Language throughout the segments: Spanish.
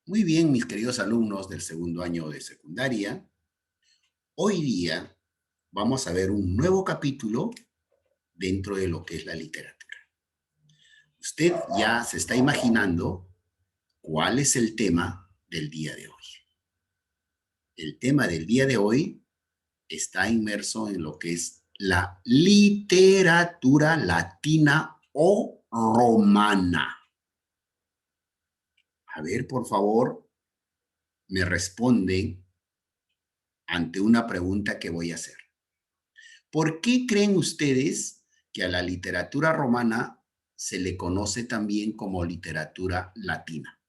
Muy bien, mis queridos alumnos del segundo año de secundaria. Hoy día vamos a ver un nuevo capítulo dentro de lo que es la literatura. Usted ya se está imaginando cuál es el tema del día de hoy. El tema del día de hoy está inmerso en lo que es la literatura latina o romana. A ver, por favor, me responden ante una pregunta que voy a hacer. ¿Por qué creen ustedes que a la literatura romana se le conoce también como literatura latina?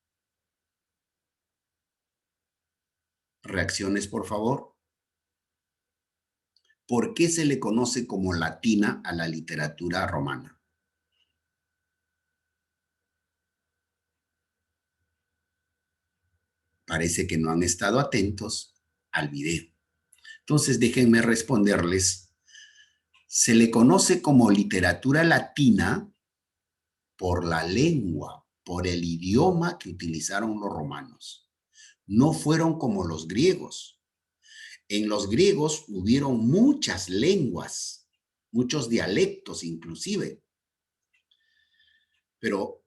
Reacciones, por favor. ¿Por qué se le conoce como latina a la literatura romana? Parece que no han estado atentos al video. Entonces, déjenme responderles. Se le conoce como literatura latina por la lengua, por el idioma que utilizaron los romanos. No fueron como los griegos. En los griegos hubieron muchas lenguas, muchos dialectos inclusive, pero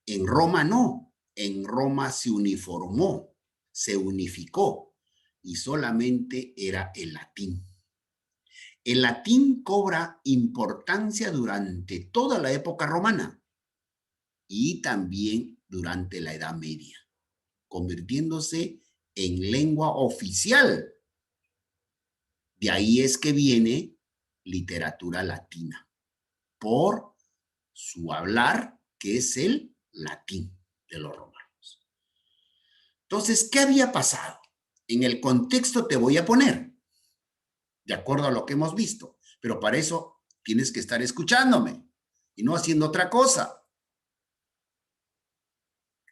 en Roma no. En Roma se uniformó, se unificó y solamente era el latín. El latín cobra importancia durante toda la época romana y también durante la Edad Media, convirtiéndose en lengua oficial. De ahí es que viene literatura latina, por su hablar, que es el latín de los romanos. Entonces, ¿qué había pasado? En el contexto te voy a poner, de acuerdo a lo que hemos visto, pero para eso tienes que estar escuchándome y no haciendo otra cosa.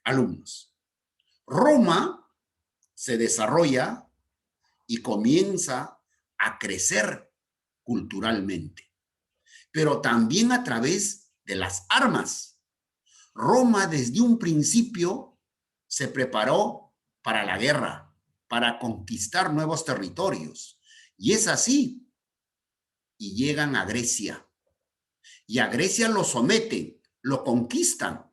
Alumnos, Roma se desarrolla y comienza a crecer culturalmente, pero también a través de las armas. Roma desde un principio se preparó para la guerra, para conquistar nuevos territorios. Y es así. Y llegan a Grecia. Y a Grecia lo someten, lo conquistan.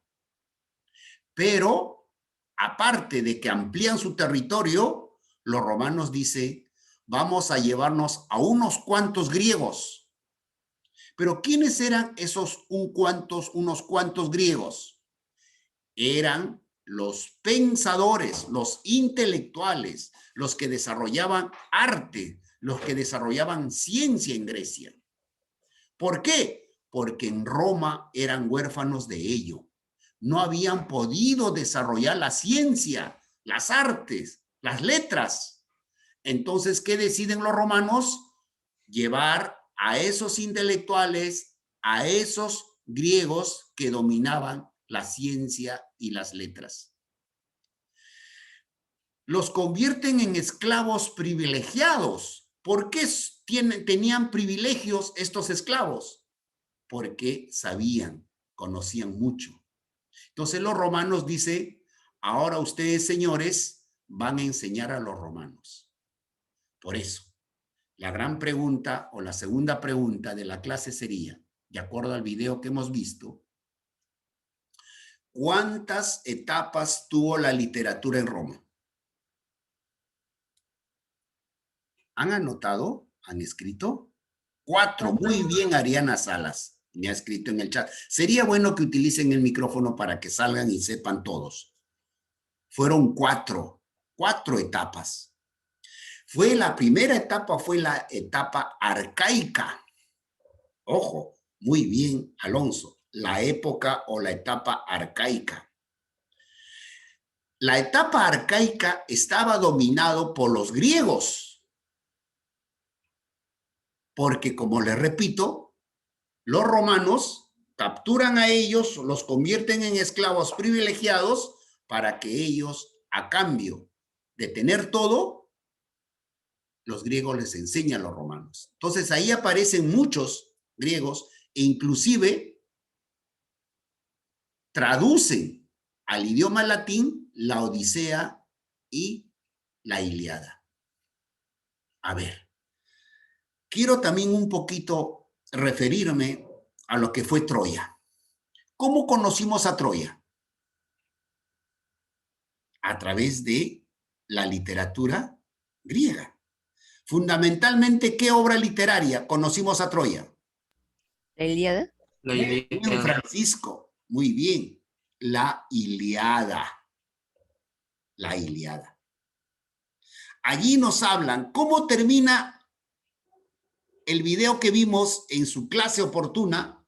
Pero, aparte de que amplían su territorio, los romanos dicen, vamos a llevarnos a unos cuantos griegos. Pero ¿quiénes eran esos unos cuantos griegos? Eran los pensadores, los intelectuales, los que desarrollaban arte, los que desarrollaban ciencia en Grecia. ¿Por qué? Porque en Roma eran huérfanos de ello. No habían podido desarrollar la ciencia, las artes, las letras. Entonces, ¿qué deciden los romanos? Llevar a esos intelectuales, a esos griegos que dominaban la ciencia y las letras. Los convierten en esclavos privilegiados. ¿Por qué tenían privilegios estos esclavos? Porque sabían, conocían mucho. Entonces los romanos dicen, ahora ustedes, señores, van a enseñar a los romanos. Por eso, la gran pregunta o la segunda pregunta de la clase sería, de acuerdo al video que hemos visto, ¿cuántas etapas tuvo la literatura en Roma? ¿Han anotado? ¿Han escrito? 4. Muy bien, Ariana Salas. Me ha escrito en el chat. Sería bueno que utilicen el micrófono para que salgan y sepan todos. Fueron 4 etapas. La primera etapa fue la etapa arcaica. Ojo, muy bien, Alonso. La época o la etapa arcaica. La etapa arcaica estaba dominado por los griegos. Porque, como les repito, los romanos capturan a ellos, los convierten en esclavos privilegiados para que ellos, a cambio de tener todo, los griegos les enseñan a los romanos. Entonces ahí aparecen muchos griegos e inclusive traducen al idioma latín la Odisea y la Ilíada. A ver, quiero también un poquito referirme a lo que fue Troya. ¿Cómo conocimos a Troya? A través de la literatura griega. Fundamentalmente, ¿qué obra literaria conocimos a Troya? ¿La Ilíada? La Muy bien, Ilíada. Francisco, muy bien. La Ilíada. La Ilíada. Allí nos hablan cómo termina el video que vimos en su clase oportuna,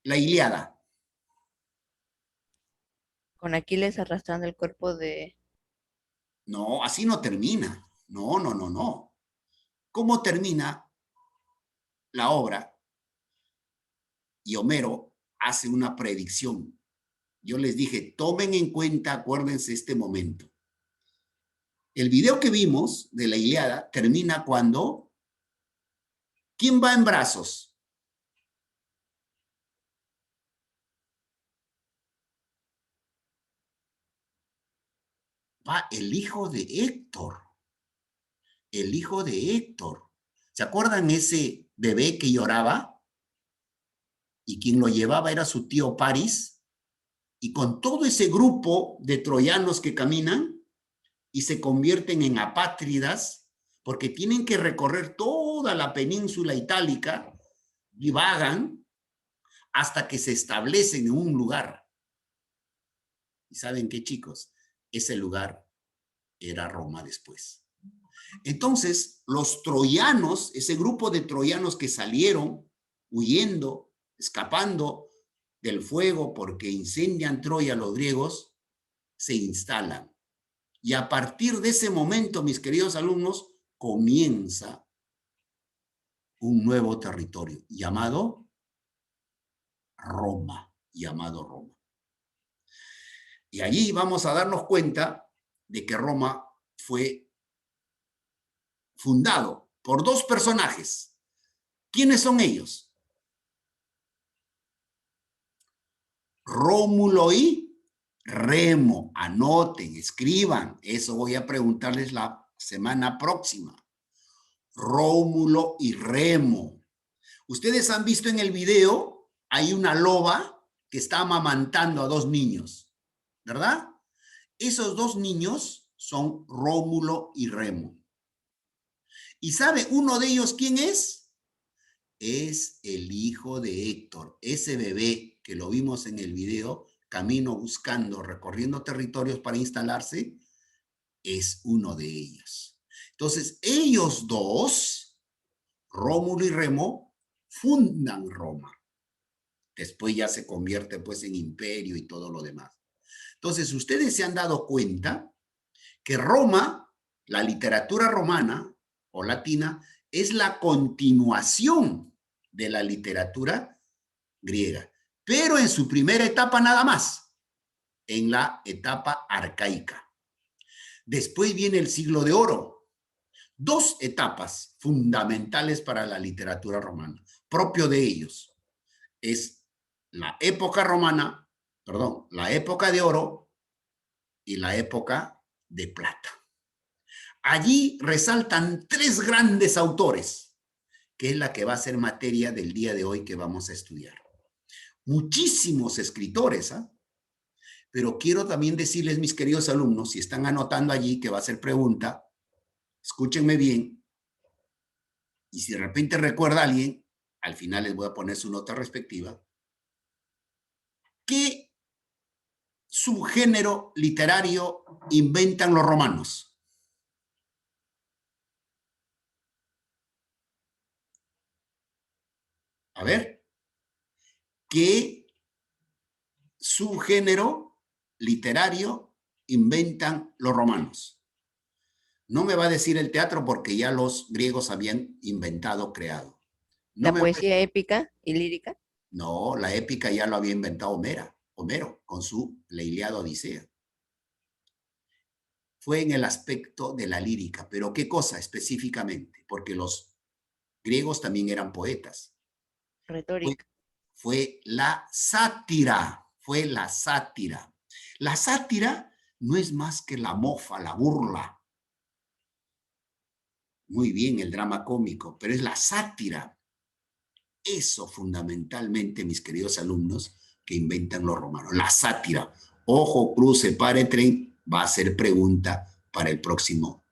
la Ilíada. Con Aquiles arrastrando el cuerpo de... No, así no termina. No, no, no, no. ¿Cómo termina la obra? Y Homero hace una predicción. Yo les dije, tomen en cuenta, acuérdense este momento. El video que vimos de la Ilíada termina cuando ¿quién va en brazos? Va el hijo de Héctor. El hijo de Héctor. ¿Se acuerdan ese bebé que lloraba? Y quien lo llevaba era su tío Paris. Y con todo ese grupo de troyanos que caminan y se convierten en apátridas, porque tienen que recorrer toda la península itálica y vagan hasta que se establecen en un lugar. ¿Y saben qué, chicos? Ese lugar era Roma después. Entonces, los troyanos, ese grupo de troyanos que salieron huyendo, escapando del fuego porque incendian Troya los griegos, se instalan. Y a partir de ese momento, mis queridos alumnos, comienza un nuevo territorio llamado Roma, llamado Roma. Y allí vamos a darnos cuenta de que Roma fue fundado por dos personajes. ¿Quiénes son ellos? Rómulo y Remo. Anoten, escriban. Eso voy a preguntarles la semana próxima. Rómulo y Remo. Ustedes han visto en el video, hay una loba que está amamantando a dos niños, ¿verdad? Esos dos niños son Rómulo y Remo. ¿Y sabe uno de ellos quién es? Es el hijo de Héctor, ese bebé que lo vimos en el video, camino buscando, recorriendo territorios para instalarse, es uno de ellos. Entonces, ellos dos, Rómulo y Remo, fundan Roma. Después ya se convierte pues en imperio y todo lo demás. Entonces, ustedes se han dado cuenta que Roma, la literatura romana o latina, es la continuación de la literatura griega, pero en su primera etapa nada más, en la etapa arcaica. Después viene el siglo de oro, dos etapas fundamentales para la literatura romana, propio de ellos. Es la época romana, perdón, la época de oro y la época de plata. Allí resaltan tres grandes autores, que es la que va a ser materia del día de hoy que vamos a estudiar. Muchísimos escritores, ¿eh? Pero quiero también decirles, mis queridos alumnos, si están anotando allí, que va a ser pregunta, escúchenme bien, y si de repente recuerda a alguien, al final les voy a poner su nota respectiva, ¿qué subgénero literario inventan los romanos? A ver, ¿qué subgénero literario inventan los romanos? No me va a decir el teatro porque ya los griegos habían inventado, creado. No La me poesía épica y lírica. No, la épica ya lo había inventado Homero con su La Ilíada Odisea. Fue en el aspecto de la lírica, pero ¿qué cosa específicamente? Porque los griegos también eran poetas. Retórica. Fue la sátira, fue la sátira. La sátira no es más que la mofa, la burla. Muy bien el drama cómico, pero es la sátira. Eso fundamentalmente, mis queridos alumnos, que inventan los romanos. La sátira. Ojo, cruce, pare, tren, va a ser pregunta para el próximo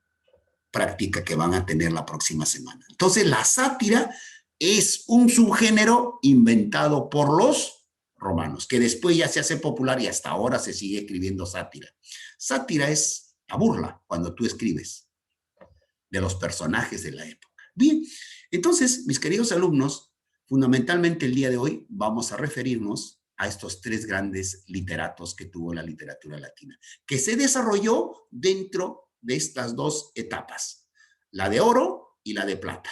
práctica que van a tener la próxima semana. Entonces, la sátira es un subgénero inventado por los romanos, que después ya se hace popular y hasta ahora se sigue escribiendo sátira. Sátira es la burla cuando tú escribes de los personajes de la época. Bien, entonces, mis queridos alumnos, fundamentalmente el día de hoy vamos a referirnos a estos tres grandes literatos que tuvo la literatura latina, que se desarrolló dentro de estas dos etapas, la de oro y la de plata.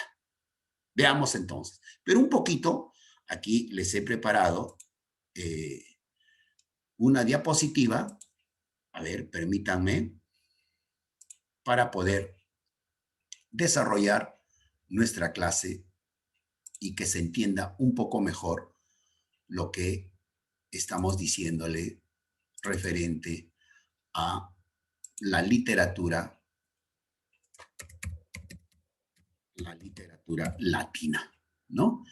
Veamos entonces. Pero un poquito, aquí les he preparado una diapositiva, a ver, permítanme, para poder desarrollar nuestra clase y que se entienda un poco mejor lo que estamos diciéndole referente a la literatura latina, ¿no?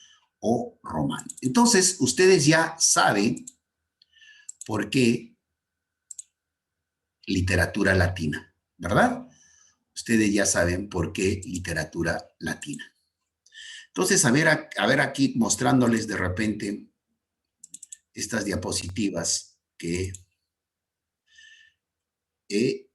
O romana. Entonces, ustedes ya saben por qué literatura latina, ¿verdad? Ustedes ya saben por qué literatura latina. Entonces, a ver aquí mostrándoles de repente estas diapositivas que he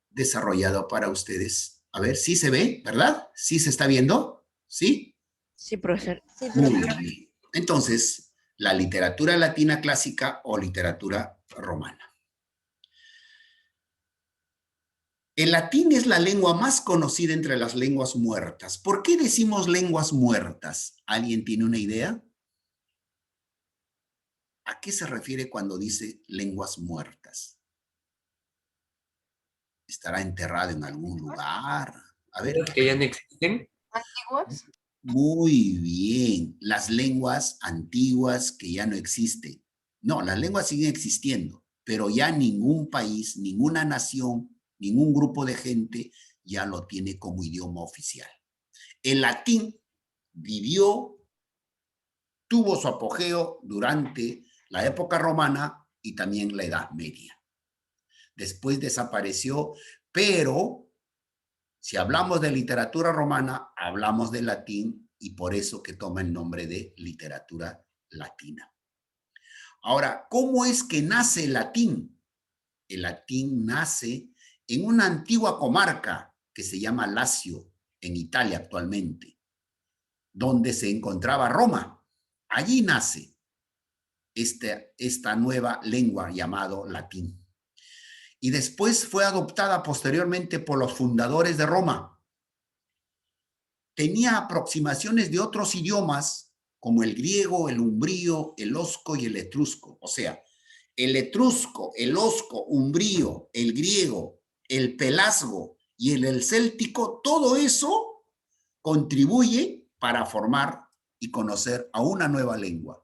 desarrollado para ustedes. A ver, ¿sí se ve, verdad? ¿Sí se está viendo? ¿Sí? Sí, profesor. Sí, Muy profesor. bien. Entonces, la literatura latina clásica o literatura romana. El latín es la lengua más conocida entre las lenguas muertas. ¿Por qué decimos lenguas muertas? ¿Alguien tiene una idea? ¿A qué se refiere cuando dice lenguas muertas? ¿Estará enterrado en algún lugar? A ver. Que ya no existen. ¿Antiguos? Muy bien. Las lenguas antiguas que ya no existen. No, las lenguas siguen existiendo, pero ya ningún país, ninguna nación, ningún grupo de gente ya lo tiene como idioma oficial. El latín tuvo su apogeo durante la época romana y también la Edad Media. Después desapareció, pero si hablamos de literatura romana, hablamos de latín y por eso que toma el nombre de literatura latina. Ahora, ¿cómo es que nace el latín? El latín nace en una antigua comarca que se llama Lacio, en Italia actualmente, donde se encontraba Roma. Allí nace esta nueva lengua llamado latín. Y después fue adoptada posteriormente por los fundadores de Roma. Tenía aproximaciones de otros idiomas como el griego, el umbrío, el osco y el etrusco. O sea, el etrusco, el osco, umbrío, el griego, el pelasgo y el céltico, todo eso contribuye para formar y conocer a una nueva lengua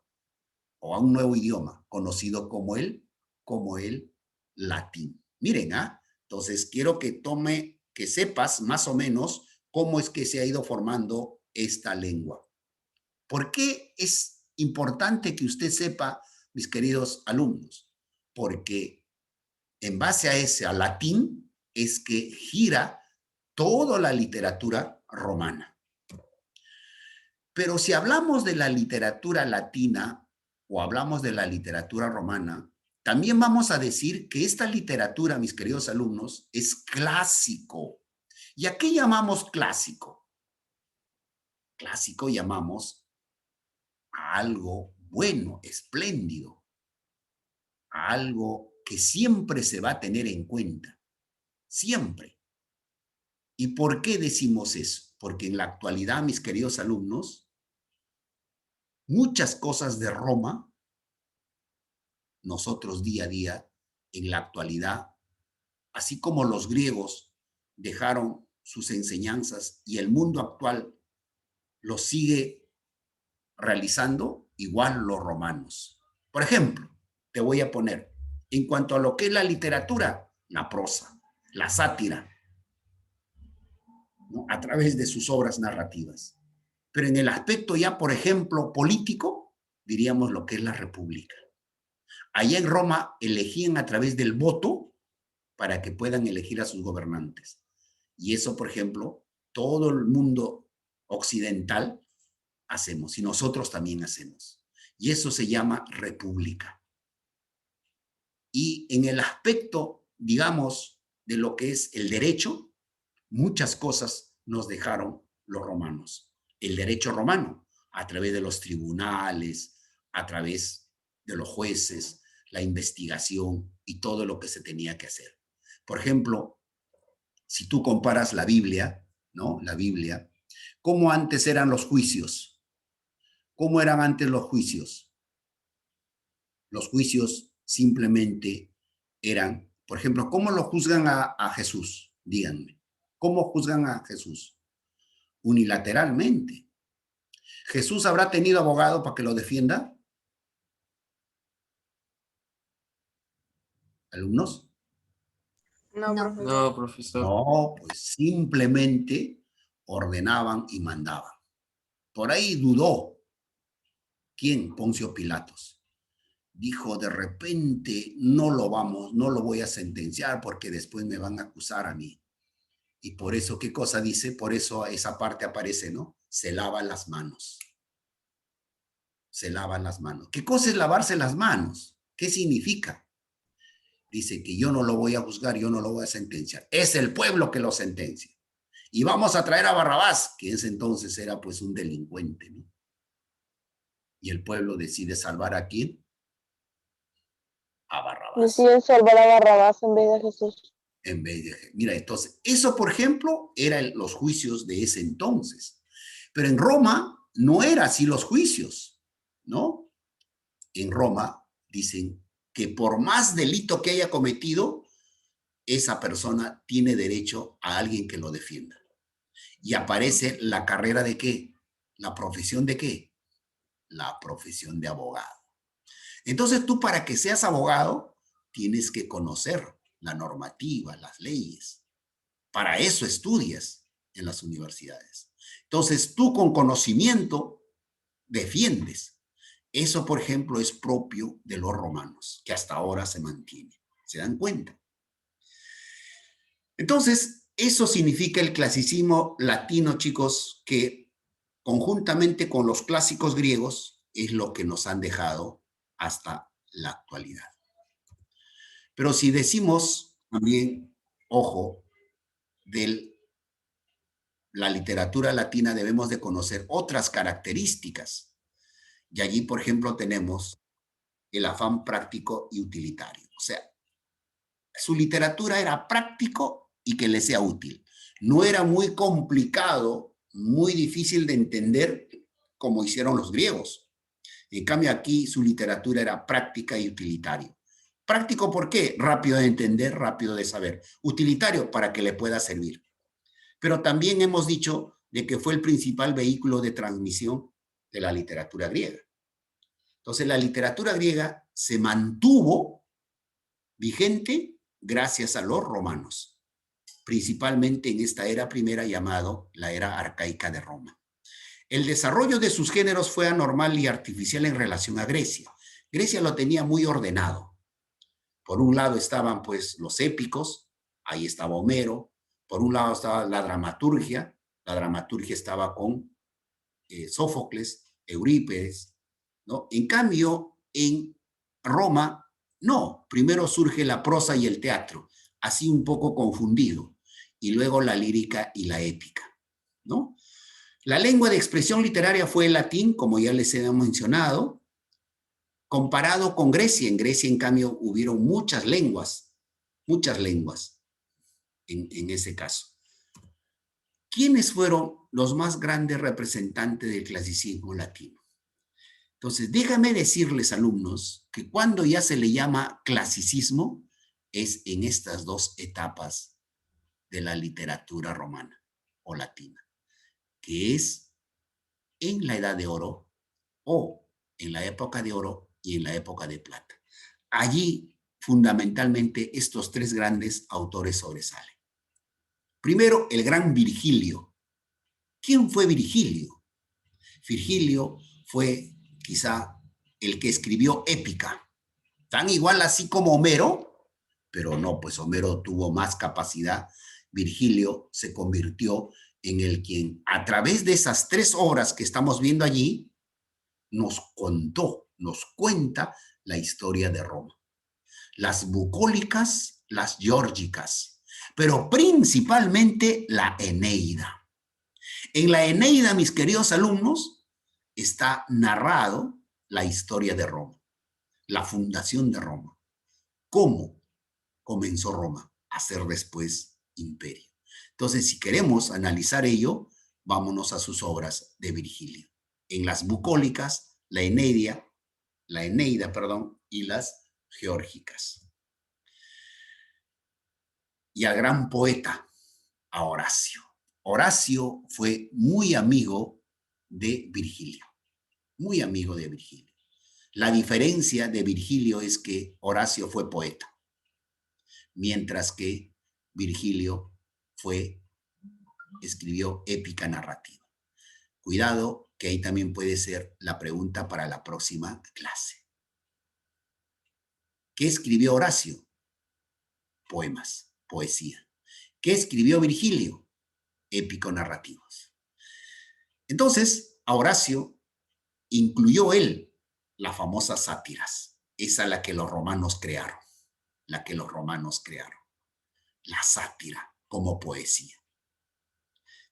o a un nuevo idioma conocido como el latín. Miren, entonces quiero que sepas más o menos cómo es que se ha ido formando esta lengua. ¿Por qué es importante que usted sepa, mis queridos alumnos? Porque en base a ese, al latín, es que gira toda la literatura romana. Pero si hablamos de la literatura latina o hablamos de la literatura romana, también vamos a decir que esta literatura, mis queridos alumnos, es clásico. ¿Y a qué llamamos clásico? Clásico llamamos a algo bueno, espléndido, a algo que siempre se va a tener en cuenta, siempre. ¿Y por qué decimos eso? Porque en la actualidad, mis queridos alumnos, muchas cosas de Roma, nosotros día a día, en la actualidad, así como los griegos dejaron sus enseñanzas y el mundo actual lo sigue realizando, igual los romanos. Por ejemplo, te voy a poner En cuanto a lo que es la literatura, la prosa, la sátira, ¿no? A través de sus obras narrativas. Pero en el aspecto ya, por ejemplo, político, diríamos lo que es la república. Allá en Roma elegían a través del voto para que puedan elegir a sus gobernantes. Y eso, por ejemplo, todo el mundo occidental hacemos y nosotros también hacemos. Y eso se llama república. Y en el aspecto, digamos, de lo que es el derecho, muchas cosas nos dejaron los romanos. El derecho romano, a través de los tribunales, a través de los jueces, la investigación y todo lo que se tenía que hacer. Por ejemplo, si tú comparas la Biblia, ¿no? La Biblia, ¿cómo antes eran los juicios? ¿Cómo eran antes los juicios? Los juicios simplemente eran, por ejemplo, ¿cómo lo juzgan a Jesús? Díganme, ¿cómo juzgan a Jesús? Unilateralmente. ¿Jesús habrá tenido abogado para que lo defienda? ¿Alumnos? No, No. profesor. No, profesor. No, pues simplemente ordenaban y mandaban. Por ahí dudó. ¿Quién? Poncio Pilatos. Dijo, de repente no lo voy a sentenciar porque después me van a acusar a mí. Y por eso, ¿qué cosa dice? Por eso esa parte aparece, ¿no? Se lava las manos. Se lavan las manos. ¿Qué cosa es lavarse las manos? ¿Qué significa? Dice que yo no lo voy a juzgar, yo no lo voy a sentenciar. Es el pueblo que lo sentencia. Y vamos a traer a Barrabás, que en ese entonces era pues un delincuente, ¿no? Y el pueblo decide salvar ¿a quién? A Barrabás. Deciden salvar a Barrabás en vez de Jesús. En vez de, mira, entonces, eso por ejemplo, eran los juicios de ese entonces. Pero en Roma no era así los juicios, ¿no? En Roma dicen que por más delito que haya cometido, esa persona tiene derecho a alguien que lo defienda. Y aparece la carrera de ¿qué? ¿La profesión de qué? La profesión de abogado. Entonces tú para que seas abogado tienes que conocer la normativa, las leyes. Para eso estudias en las universidades. Entonces tú con conocimiento defiendes. Eso, por ejemplo, es propio de los romanos, que hasta ahora se mantiene. ¿Se dan cuenta? Entonces, eso significa el clasicismo latino, chicos, que conjuntamente con los clásicos griegos es lo que nos han dejado hasta la actualidad. Pero si decimos también, ojo, de la literatura latina debemos de conocer otras características. Y allí, por ejemplo, tenemos el afán práctico y utilitario. O sea, su literatura era práctico y que le sea útil. No era muy complicado, muy difícil de entender como hicieron los griegos. En cambio, aquí su literatura era práctica y utilitario. Práctico, ¿por qué? Rápido de entender, rápido de saber. Utilitario, para que le pueda servir. Pero también hemos dicho de que fue el principal vehículo de transmisión de la literatura griega. Entonces, la literatura griega se mantuvo vigente gracias a los romanos, principalmente en esta era primera llamado la era arcaica de Roma. El desarrollo de sus géneros fue anormal y artificial en relación a Grecia. Grecia lo tenía muy ordenado. Por un lado estaban pues los épicos, ahí estaba Homero. Por un lado estaba la dramaturgia estaba con Sófocles, Eurípides, ¿no? En cambio, en Roma, no. Primero surge la prosa y el teatro, así un poco confundido, y luego la lírica y la épica, ¿no? La lengua de expresión literaria fue el latín, como ya les he mencionado, comparado con Grecia. En Grecia, en cambio, hubieron muchas lenguas en ese caso. ¿Quiénes fueron los más grandes representantes del clasicismo latino? Entonces, déjame decirles, alumnos, que cuando ya se le llama clasicismo, es en estas dos etapas de la literatura romana o latina, que es en la Edad de Oro o en la época de oro y en la época de plata. Allí fundamentalmente estos tres grandes autores sobresalen. Primero, el gran Virgilio. ¿Quién fue Virgilio? Virgilio fue quizá el que escribió Épica. Tan igual así como Homero, pero no, pues Homero tuvo más capacidad. Virgilio se convirtió en el quien, a través de esas tres obras que estamos viendo allí, nos cuenta la historia de Roma. Las bucólicas, las geórgicas, pero principalmente la Eneida. En la Eneida, mis queridos alumnos, está narrado la historia de Roma, la fundación de Roma, cómo comenzó Roma a ser después imperio. Entonces, si queremos analizar ello, vámonos a sus obras de Virgilio. En las bucólicas, la Eneida, y las geórgicas. Y al gran poeta, a Horacio. Horacio fue muy amigo de Virgilio, muy amigo de Virgilio. La diferencia de Virgilio es que Horacio fue poeta, mientras que Virgilio escribió épica narrativa. Cuidado, que ahí también puede ser la pregunta para la próxima clase. ¿Qué escribió Horacio? Poemas, poesía. ¿Qué escribió Virgilio? Épico-narrativos. Entonces, a Horacio incluyó él las famosas sátiras, esa la que los romanos crearon, la sátira como poesía.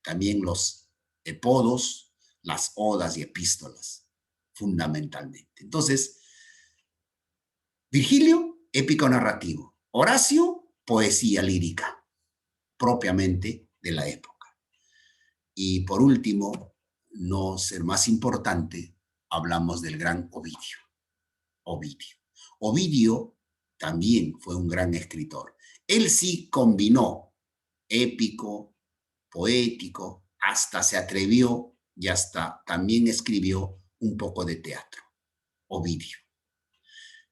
También los epodos, las odas y epístolas, fundamentalmente. Entonces, Virgilio, épico narrativo. Horacio, poesía lírica, propiamente de la época. Y por último, no ser más importante, hablamos del gran Ovidio. Ovidio también fue un gran escritor. Él sí combinó épico, poético, hasta se atrevió y hasta también escribió un poco de teatro. Ovidio.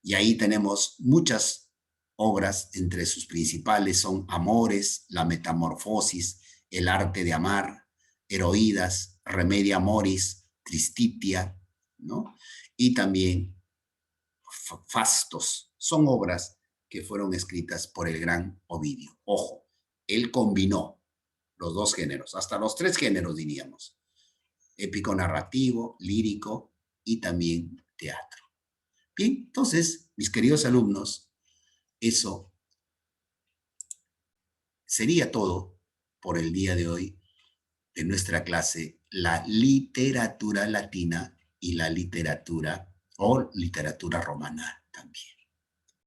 Y ahí tenemos muchas obras, entre sus principales son Amores, La Metamorfosis, El Arte de Amar, Heroídas, Remedia Amoris, Tristitia, ¿no? Y también Fastos. Son obras que fueron escritas por el gran Ovidio. Ojo, él combinó los dos géneros, hasta los tres géneros diríamos. Épico narrativo, lírico y también teatro. Bien, entonces, mis queridos alumnos, eso sería todo por el día de hoy de nuestra clase, la literatura latina y la literatura o literatura romana también.